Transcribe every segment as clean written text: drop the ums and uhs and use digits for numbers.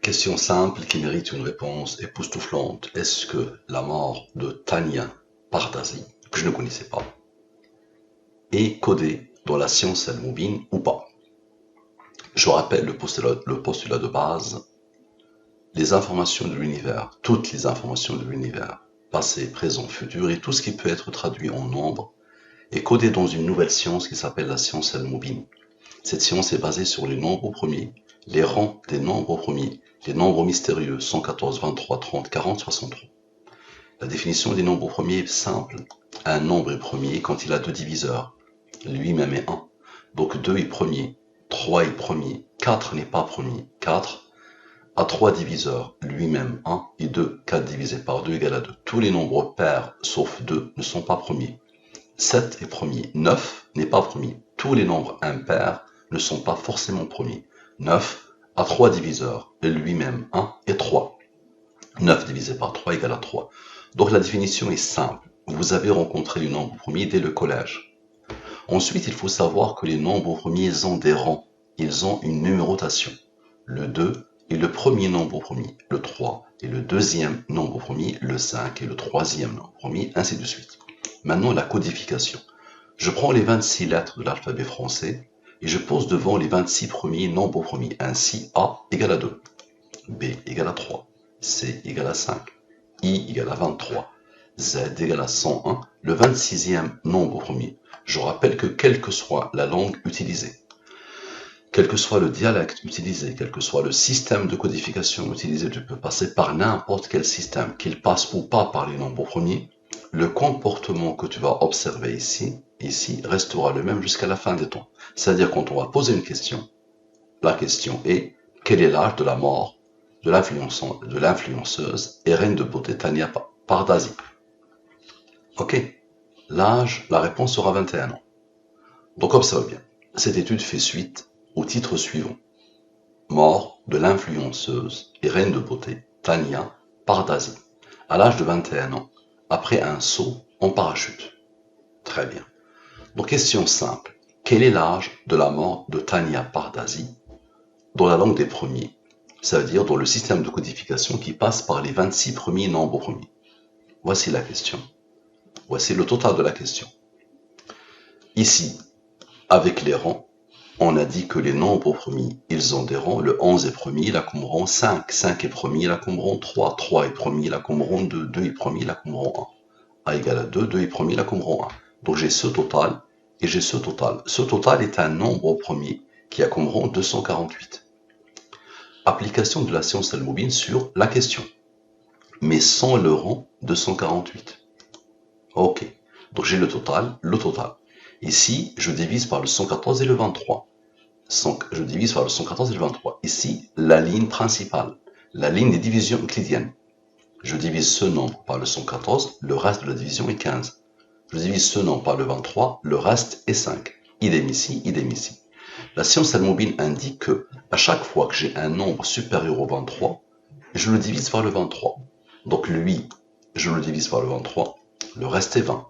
Question simple qui mérite une réponse époustouflante. Est-ce que la mort de Tania Pardasi, que je ne connaissais pas, est codée dans la science al-Moubine ou pas? Je rappelle le postulat de base. Les informations de l'univers, toutes les informations de l'univers, passé, présent, futur, et tout ce qui peut être traduit en nombre, est codé dans une nouvelle science qui s'appelle la science al-Moubine. Cette science est basée sur les nombres premiers, les rangs des nombres premiers, les nombres mystérieux 114, 23, 30, 40, 63. La définition des nombres premiers est simple. Un nombre est premier quand il a deux diviseurs. Lui-même est 1. Donc 2 est premier, 3 est premier, 4 n'est pas premier. 4 a 3 diviseurs, lui-même 1 et 2. 4 divisé par 2 égale à 2. Tous les nombres pairs sauf 2 ne sont pas premiers. 7 est premier, 9 n'est pas premier. Tous les nombres impairs ne sont pas forcément premiers. 9 a 3 diviseurs, lui-même 1 et 3. 9 divisé par 3 égale à 3. Donc la définition est simple. Vous avez rencontré les nombres premiers dès le collège. Ensuite, il faut savoir que les nombres premiers ont des rangs. Ils ont une numérotation. Le 2 est le premier nombre premier. Le 3 est le deuxième nombre premier. Le 5 est le troisième nombre premier, ainsi de suite. Maintenant, la codification. Je prends les 26 lettres de l'alphabet français et je pose devant les 26 premiers nombres premiers. Ainsi, A égale à 2, B égale à 3, C égale à 5, I égale à 23, Z égale à 101, le 26e nombre premier. Je rappelle que quelle que soit la langue utilisée, quel que soit le dialecte utilisé, quel que soit le système de codification utilisé, tu peux passer par n'importe quel système, qu'il passe ou pas par les nombres premiers, le comportement que tu vas observer ici restera le même jusqu'à la fin des temps. C'est-à-dire quand on va poser une question, la question est quel est l'âge de la mort de l'influenceuse et reine de beauté Tania Pardasi? Ok, l'âge, la réponse sera 21 ans. Donc observe bien, cette étude fait suite au titre suivant. Mort de l'influenceuse et reine de beauté Tania Pardasi, à l'âge de 21 ans, après un saut en parachute. Très bien. Donc question simple, quel est l'âge de la mort de Tania Pardasi dans la langue des premiers? Ça veut dire dans le système de codification qui passe par les 26 premiers nombres premiers. Voici la question. Voici le total de la question. Ici, avec les rangs, on a dit que les nombres premiers, ils ont des rangs. Le 11 est premier, il a comme rang 5. 5 est premier, il a comme rang 3. 3 est premier, il a comme rang 2. 2 est premier, il a comme rang 1. A égale à 2. 2 est premier, il a comme rang 1. Donc j'ai ce total et j'ai ce total. Ce total est un nombre premier qui a comme rang 248. Application de la science al-Moubine sur la question, mais sans le rang 248. Ok, donc j'ai le total. Ici, je divise par le 114 et le 23. Je divise par le 114 et le 23. Ici, la ligne principale, la ligne des divisions euclidiennes. Je divise ce nombre par le 114, le reste de la division est 15. Je divise ce nombre par le 23, le reste est 5. Idem ici, idem ici. La science al-Moubine indique que à chaque fois que j'ai un nombre supérieur au 23, je le divise par le 23. Donc lui, je le divise par le 23, le reste est 20.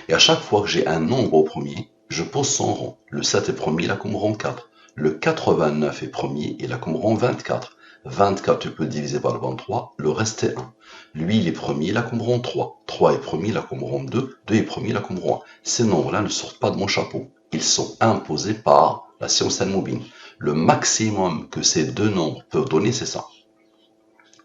Et à chaque fois que j'ai un nombre au premier, je pose son rang. Le 7 est premier, il a comme rang 4. Le 89 est premier, il a comme rang 24. 24, tu peux le diviser par le 23, le reste est 1. Lui, il est premier, il a comme rang 3. 3 est premier, il a comme rang 2. 2 est premier, il a comme rang 1. Ces nombres-là ne sortent pas de mon chapeau. Ils sont imposés par la science al-Moubine. Le maximum que ces deux nombres peuvent donner, c'est ça.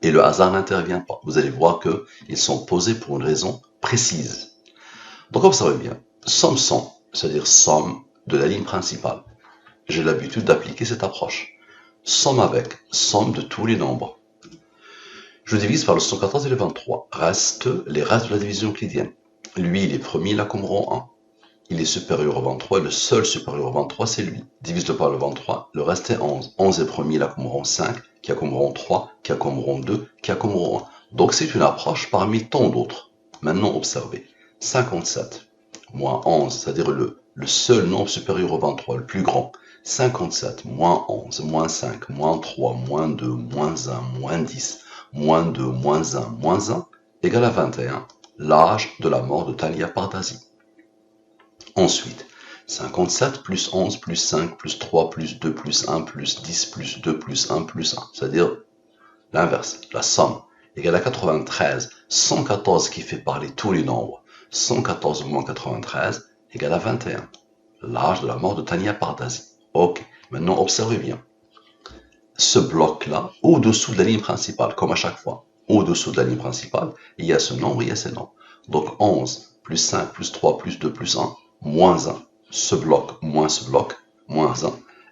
Et le hasard n'intervient pas. Vous allez voir qu'ils sont posés pour une raison précise. Donc observez bien, somme 100, c'est-à-dire somme de la ligne principale. J'ai l'habitude d'appliquer cette approche. Somme avec, somme de tous les nombres. Je divise par le 114 et le 23. Reste les restes de la division euclidienne. Lui, il est premier, il a comme rang 1. Il est supérieur au 23, le seul supérieur au 23, c'est lui. Divise-le par le 23, le reste est 11. 11 est premier, il a comme rang 5, qui a comme rang 3, qui a comme rang 2, qui a comme rang 1. Donc c'est une approche parmi tant d'autres. Maintenant, observez. 57 moins 11, c'est-à-dire le seul nombre supérieur au 23, le plus grand. 57 moins 11, moins 5, moins 3, moins 2, moins 1, moins 10, moins 2, moins 1, moins 1, égale à 21. L'âge de la mort de Tania Pardasi. Ensuite, 57 plus 11 plus 5 plus 3 plus 2 plus 1 plus 10 plus 2 plus 1 plus 1. C'est-à-dire, L'inverse, la somme égale à 93, 114 qui fait parler tous les nombres. 114 moins 93 égale à 21. L'âge de la mort de Tania Pardazi. Ok, maintenant observez bien. Ce bloc-là, au-dessous de la ligne principale, comme à chaque fois, au-dessous de la ligne principale, il y a ce nombre, il y a ces nombres. Donc 11, plus 5, plus 3, plus 2, plus 1, moins 1. Ce bloc, moins 1,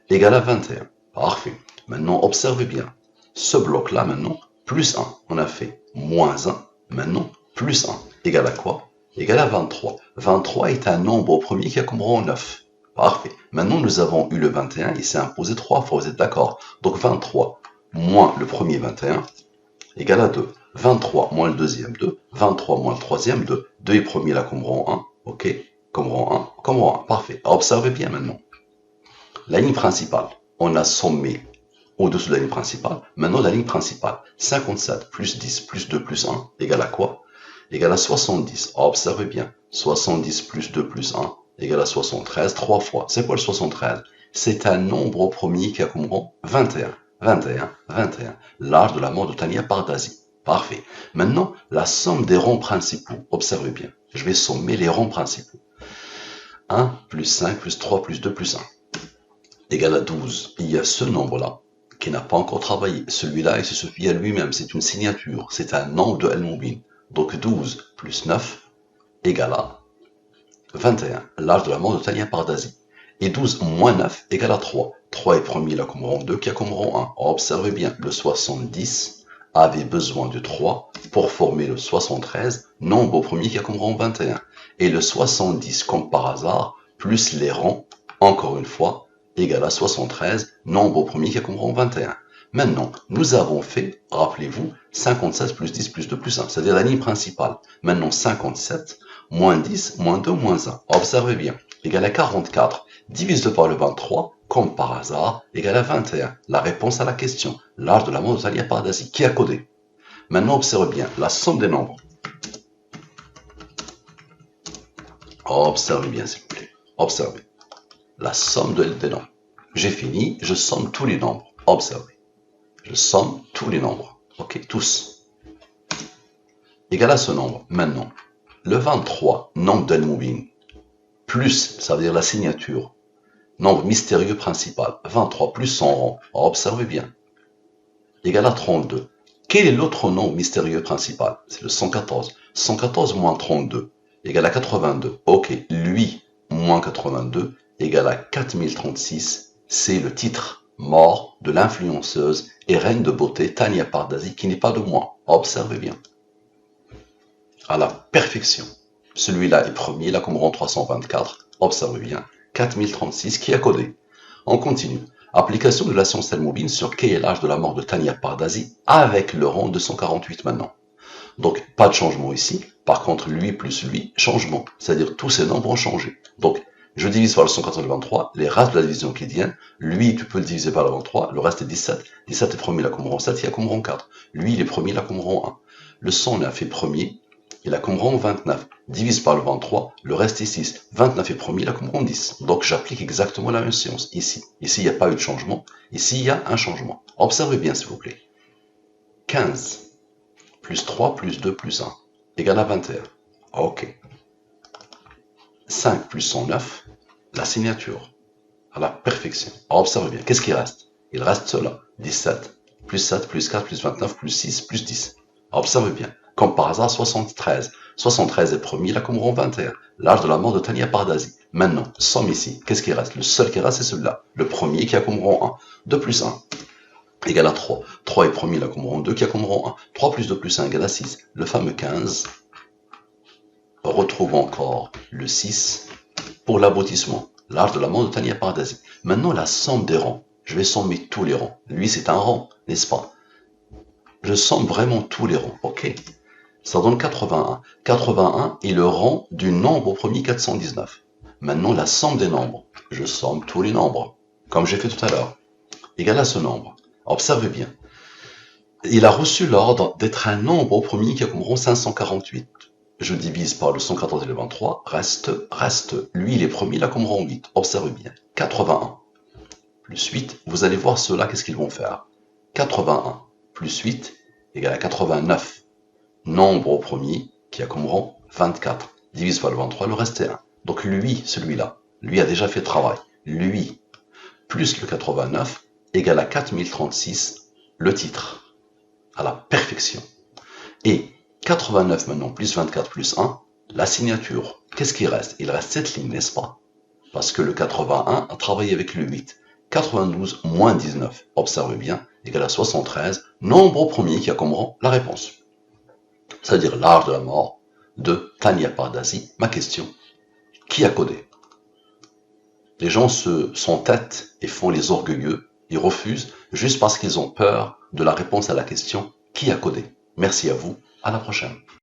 égale à 21. Parfait. Maintenant, observez bien. Ce bloc-là, maintenant, plus 1. On a fait moins 1, maintenant, plus 1. Égale à quoi? Égale à 23. 23 est un nombre au premier qui a comme rang 9. Parfait. Maintenant, nous avons eu le 21, il s'est imposé 3 fois, vous êtes d'accord? Donc 23 moins le premier 21 égale à 2. 23 moins le deuxième 2. 23 moins le troisième 2. 2 est premier là comme rang 1. Ok? Comme rang 1, comme rang 1. Parfait. Observez bien maintenant. La ligne principale, on a sommé au-dessous de la ligne principale. Maintenant, la ligne principale, 57 plus 10 plus 2 plus 1 égale à quoi? Égale à 70. Observez bien. 70 plus 2 plus 1 égale à 73, 3 fois. C'est quoi le 73? C'est un nombre au premier qui a comme rang 21. 21, 21. L'âge de la mort de Tania Pardazi. Parfait. Maintenant, la somme des rangs principaux. Observez bien. Je vais sommer les rangs principaux. 1 plus 5 plus 3 plus 2 plus 1 égale à 12. Il y a ce nombre-là qui n'a pas encore travaillé. Celui-là, il se suffit à lui-même. C'est une signature. C'est un nombre de Al-Mubin. Donc 12 plus 9 égale à 21. L'âge de la mort de Tania Pardazi. Et 12 moins 9 égale à 3. 3 est premier là comme rang 2 qui a comme rang 1. Observez bien, le 70 avait besoin de 3 pour former le 73, nombre au premier qui a comme rang 21. Et le 70, comme par hasard, plus les rangs, encore une fois, égale à 73, nombre au premier qui a comme rang 21. Maintenant, nous avons fait, rappelez-vous, 57 plus 10 plus 2 plus 1, c'est-à-dire la ligne principale. Maintenant, 57, moins 10, moins 2, moins 1. Observez bien, égale à 44, divisé par le 23, comme par hasard, égale à 21. La réponse à la question, l'âge de la mort de Tania Pardazi, qui a codé? Maintenant, observez bien, la somme des nombres. Observez bien, s'il vous plaît. Observez. La somme des nombres. J'ai fini, je somme tous les nombres. Observez. Je somme tous les nombres. Ok, tous. Égal à ce nombre. Maintenant, le 23, nombre d'Al-Mubin, plus, ça veut dire la signature, nombre mystérieux principal, 23 plus son rang, observez bien, égal à 32. Quel est l'autre nombre mystérieux principal? C'est le 114. 114 moins 32 égale à 82. Ok, lui moins 82 égale à 4036. C'est le titre mort de l'influenceuse et reine de beauté Tania Pardazi qui n'est pas de moi. Observez bien. À la perfection. Celui-là est premier, là comme rang 324. Observez bien. 4036 qui a codé. On continue. Application de la science Al-Mubin sur quel est l'âge de la mort de Tania Pardazi avec le rang 248 maintenant. Donc, pas de changement ici. Par contre, lui plus lui, changement. C'est-à-dire tous ces nombres ont changé. Donc, je divise par le 183, les restes de la division euclidienne. Lui, tu peux le diviser par le 23, le reste est 17. 17 est premier, là comme rang 7, il y a comme rang 4. Lui, il est premier, là comme rang 1. Le 100 l'a fait premier, il a comme rang 29. Divise par le 23, le reste est 6. 29 est premier, il a comme rang 10. Donc, j'applique exactement la même science ici. Ici, il n'y a pas eu de changement. Ici, il y a un changement. Observez bien, s'il vous plaît. 15 plus 3 plus 2 plus 1 égale à 21. Ok. 5 plus 109, la signature. À la perfection. Observez bien. Qu'est-ce qui reste? Il reste cela. 17 plus 7 plus 4 plus 29 plus 6 plus 10. Observez bien. Comme par hasard, 73. 73 est premier, là comme rang 21. L'âge de la mort de Tania Pardazi. Maintenant, somme ici. Qu'est-ce qui reste? Le seul qui reste, c'est celui-là. Le premier qui a comme rang 1. 2 plus 1 égale à 3. 3 est premier, là comme rang 2 qui a comme rang 1. 3 plus 2 plus 1 égale à 6. Le fameux 15. Retrouve encore le 6 pour l'aboutissement. L'âge de la mort de Tania Pardazi. Maintenant, la somme des rangs. Je vais sommer tous les rangs. Lui, c'est un rang, n'est-ce pas? Je somme vraiment tous les rangs, ok? Ça donne 81. 81 est le rang du nombre au premier 419. Maintenant, la somme des nombres. Je somme tous les nombres, comme j'ai fait tout à l'heure. Égal à ce nombre. Observez bien. Il a reçu l'ordre d'être un nombre au premier qui a comme rang 548. Je divise par le 114 et le 23, reste. Lui, il est premier, là comme rang 8. Observez bien. 81 plus 8, vous allez voir ceux-là, qu'est-ce qu'ils vont faire? 81 plus 8 égale à 89. Nombre au premier qui a comme rang 24. Divise par le 23, le reste est 1. Donc lui, celui-là, lui a déjà fait le travail. Lui, plus le 89, égale à 4036, le titre, à la perfection. Et 89 maintenant, plus 24 plus 1, la signature. Qu'est-ce qui reste? Il reste cette ligne, n'est-ce pas? Parce que le 81 a travaillé avec le 8. 92 moins 19, observez bien, égale à 73, nombre au premier qui a comme rang la réponse. C'est-à-dire l'âge de la mort de Tania Pardasi. Ma question, qui a codé? Les gens s'entêtent et font les orgueilleux, ils refusent juste parce qu'ils ont peur de la réponse à la question qui a codé. Merci à vous, à la prochaine.